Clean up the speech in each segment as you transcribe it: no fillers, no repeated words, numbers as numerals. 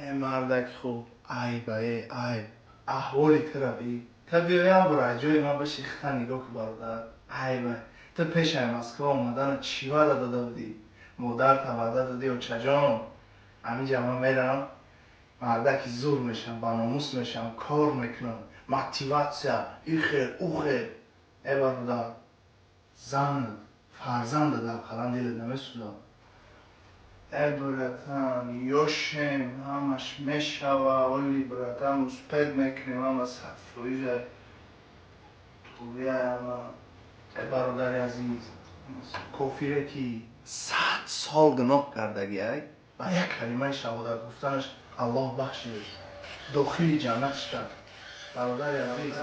مردک خوب، ای بایی ای احوالی ترابی تا بیایم برای جای ما بشی خطا نگاه که برادر. ای بای تو پیش مسکو آمدن چیوا داده بودی، مادر تبرده دادی و چجان همینجا من میرم مردک زور میشم، با ناموس میشم، کار میکنم، موتیواسیا این خیر او خیر. ای برادر زن فرزند در قلم دیل نمیسوزم. ای براتن یوشیم همش میشوه ولی براتن رسپیت میکنیم هم از صفرویجه توبیه همه. ای برادر عزیز کافیره که 100 سال گناه کردگی ای و یک کلمه شهادت گفتنش الله بخشید داخلی جنتش کرد. برادر عزیز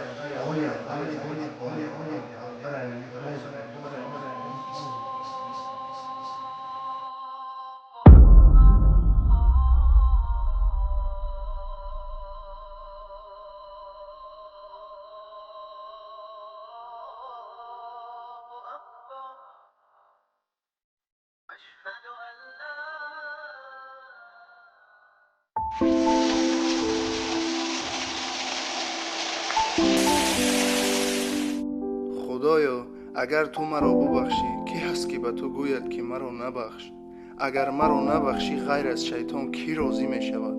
خدایا اگر تو مرا ببخشی کی هست که به تو گوید که مرا نبخش؟ اگر مرا نبخشی غیر از شیطان کی راضی می شود؟